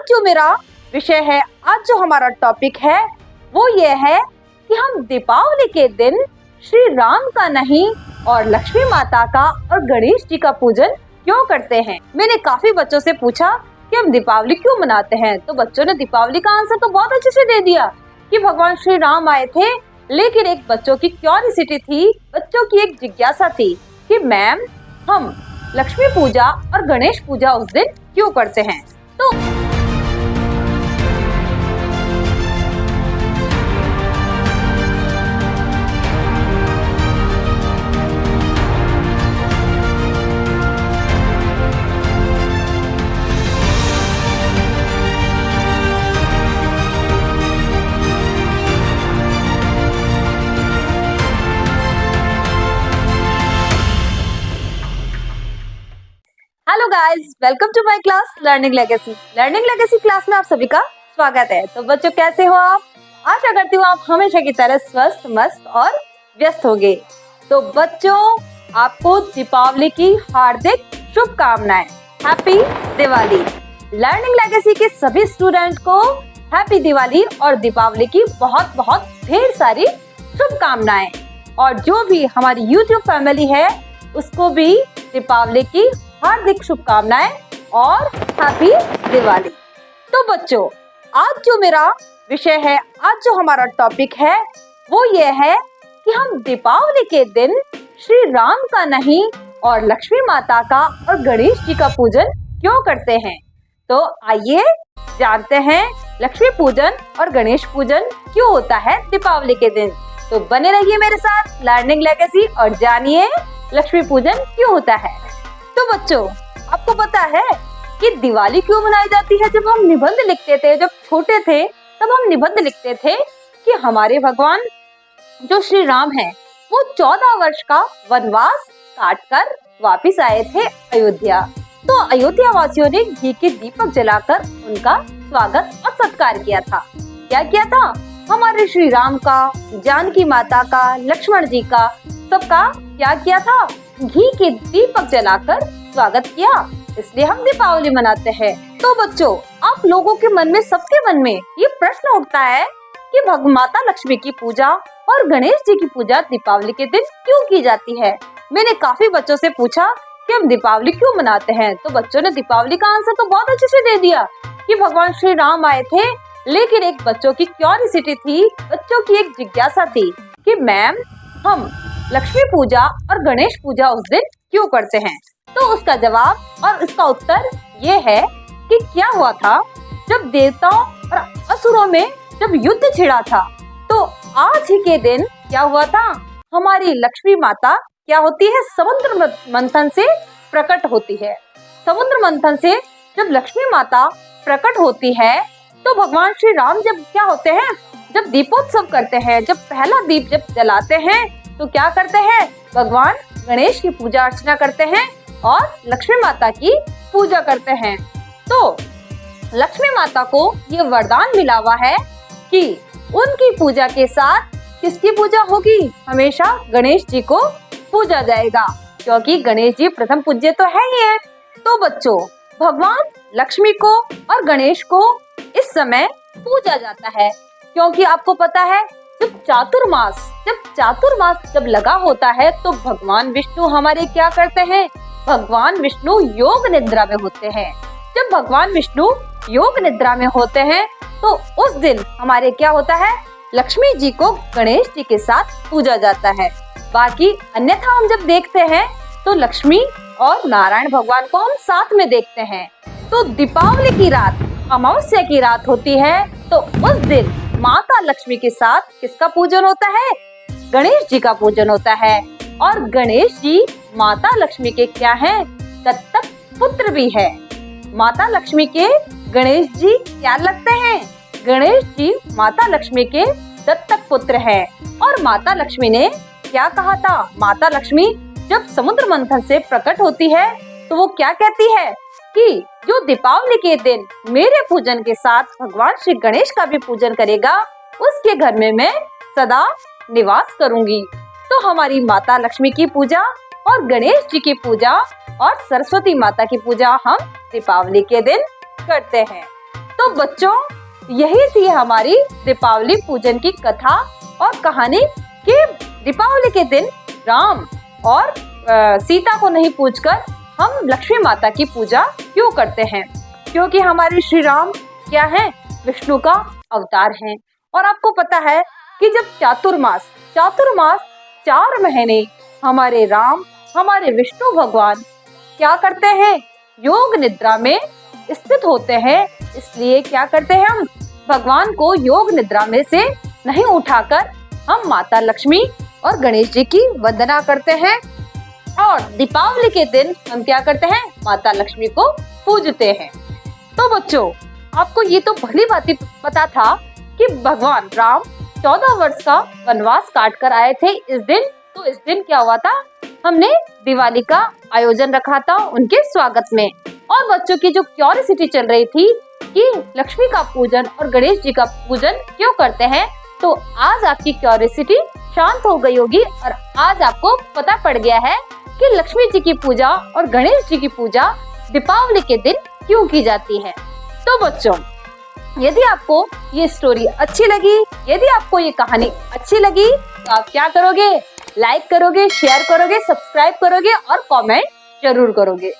जो मेरा विषय है, आज जो हमारा टॉपिक है वो ये है कि हम दीपावली के दिन श्री राम का नहीं और लक्ष्मी माता का और गणेश जी का पूजन क्यों करते हैं। मैंने काफी बच्चों से पूछा कि हम दीपावली क्यों मनाते हैं, तो बच्चों ने दीपावली का आंसर तो बहुत अच्छे से दे दिया कि भगवान श्री राम आए थे। लेकिन एक बच्चों की क्यूरियोसिटी थी, बच्चों की एक जिज्ञासा थी कि मैम हम लक्ष्मी पूजा और गणेश पूजा उस दिन क्यों करते हैं। तो hello guys, welcome to my class Learning Legacy class में आप सभी का स्वागत है। तो बच्चों कैसे हो आप? आशा करती हूँ आप हमेशा की तरह स्वस्थ, मस्त और व्यस्त होंगे। तो बच्चों, आपको दीपावली की हार्दिक शुभकामनाएं। हैप्पी दिवाली। लर्निंग लेगेसी के सभी स्टूडेंट को हैप्पी दिवाली और दीपावली की बहुत बहुत ढेर सारी शुभकामनाएं। और जो भी हमारी यूट्यूब फैमिली है उसको भी दीपावली की हार्दिक शुभकामनाएं और हैप्पी दिवाली। तो बच्चों, आज जो मेरा विषय है, आज जो हमारा टॉपिक है वो ये है कि हम दीपावली के दिन श्री राम का नहीं और लक्ष्मी माता का और गणेश जी का पूजन क्यों करते हैं। तो आइए जानते हैं लक्ष्मी पूजन और गणेश पूजन क्यों होता है दीपावली के दिन। तो बने रहिए मेरे साथ लर्निंग लेगेसी और जानिए लक्ष्मी पूजन क्यों होता है। तो बच्चों, आपको पता है कि दिवाली क्यों मनाई जाती है? जब हम निबंध लिखते थे, जब छोटे थे, तब हम निबंध लिखते थे कि हमारे भगवान जो श्री राम हैं, वो 14 वर्ष का वनवास काटकर वापिस आए थे अयोध्या। तो अयोध्या वासियों ने घी के दीपक जलाकर उनका स्वागत और सत्कार किया था। क्या किया था? हमारे श्री राम का, जानकी माता का, लक्ष्मण जी का, सबका क्या किया था? घी के दीपक जलाकर स्वागत किया। इसलिए हम दीपावली मनाते हैं। तो बच्चों, आप लोगों के मन में, सबके मन में ये प्रश्न उठता है कि माता लक्ष्मी की पूजा और गणेश जी की पूजा दीपावली के दिन क्यों की जाती है। मैंने काफी बच्चों से पूछा कि हम दीपावली क्यों मनाते हैं, तो बच्चों ने दीपावली का आंसर तो बहुत अच्छे से दे दिया कि भगवान श्री राम आए थे। लेकिन एक बच्चों की क्यूरियोसिटी थी, बच्चों की एक जिज्ञासा थी कि मैम हम लक्ष्मी पूजा और गणेश पूजा उस दिन क्यों करते हैं। तो उसका जवाब और इसका उत्तर ये है कि क्या हुआ था, जब देवताओं और असुरों में जब युद्ध छिड़ा था, तो आज ही के दिन क्या हुआ था, हमारी लक्ष्मी माता क्या होती है, समुद्र मंथन से प्रकट होती है। समुद्र मंथन से जब लक्ष्मी माता प्रकट होती है, तो भगवान श्री राम जब क्या होते हैं, जब दीपोत्सव करते हैं, जब पहला दीप जब जलाते हैं, तो क्या करते हैं, भगवान गणेश की पूजा अर्चना करते हैं और लक्ष्मी माता की पूजा करते हैं। तो लक्ष्मी माता को ये वरदान मिला हुआ है कि उनकी पूजा के साथ किसकी पूजा होगी, हमेशा गणेश जी को पूजा जाएगा, क्योंकि गणेश जी प्रथम पूज्य तो है ही है। तो बच्चों, भगवान लक्ष्मी को और गणेश को इस समय पूजा जाता है, क्योंकि आपको पता है जब चातुर्मास जब लगा होता है, तो भगवान विष्णु हमारे क्या करते हैं, भगवान विष्णु योग निद्रा में होते हैं। जब भगवान विष्णु योग निद्रा में होते हैं, तो उस दिन हमारे क्या होता है, लक्ष्मी जी को गणेश जी के साथ पूजा जाता है। बाकी अन्यथा हम जब देखते हैं तो लक्ष्मी और नारायण भगवान को हम साथ में देखते हैं। तो दीपावली की रात, अमावस्या की रात होती है, तो उस दिन माता लक्ष्मी के साथ किसका पूजन होता है, गणेश जी का पूजन होता है। और गणेश जी माता लक्ष्मी के क्या हैं, दत्तक पुत्र भी है। माता लक्ष्मी के गणेश जी क्या लगते हैं, गणेश जी माता लक्ष्मी के दत्तक पुत्र है। और माता लक्ष्मी ने क्या कहा था, माता लक्ष्मी जब समुद्र मंथन से प्रकट होती है, तो वो क्या कहती है कि जो दीपावली के दिन मेरे पूजन के साथ भगवान श्री गणेश का भी पूजन करेगा, उसके घर में मैं सदा निवास करूंगी। तो हमारी माता लक्ष्मी की पूजा और गणेश जी की पूजा और सरस्वती माता की पूजा हम दीपावली के दिन करते हैं। तो बच्चों, यही थी हमारी दीपावली पूजन की कथा और कहानी कि दीपावली के दिन राम और सीता को नहीं पूजकर हम लक्ष्मी माता की पूजा क्यों करते हैं? क्योंकि हमारे श्री राम क्या है? विष्णु का अवतार हैं। और आपको पता है कि जब चातुर्मास 4 महीने हमारे राम, हमारे विष्णु भगवान क्या करते हैं? योग निद्रा में स्थित होते हैं। इसलिए क्या करते हैं हम? भगवान को योग निद्रा में से नहीं उठाकर हम माता लक्ष्मी और गणेश जी की वंदना करते हैं और दीपावली के दिन हम क्या करते हैं? माता लक्ष्मी को पूजते हैं। तो बच्चों, आपको ये तो भली भांति पता था कि भगवान राम 14 वर्ष का वनवास काट कर आए थे इस दिन। तो इस दिन क्या हुआ था? हमने दिवाली का आयोजन रखा था उनके स्वागत में। और बच्चों की जो क्यूरियोसिटी चल रही थी कि लक्ष्मी का पूजन और गणेश जी का पूजन क्यों करते हैं, तो आज आपकी क्यूरियोसिटी शांत हो गई होगी और आज आपको पता पड़ गया है कि लक्ष्मी जी की पूजा और गणेश जी की पूजा दीपावली के दिन क्यों की जाती है। तो बच्चों, यदि आपको ये स्टोरी अच्छी लगी, यदि आपको ये कहानी अच्छी लगी, तो आप क्या करोगे? लाइक करोगे, शेयर करोगे, सब्सक्राइब करोगे और कमेंट जरूर करोगे।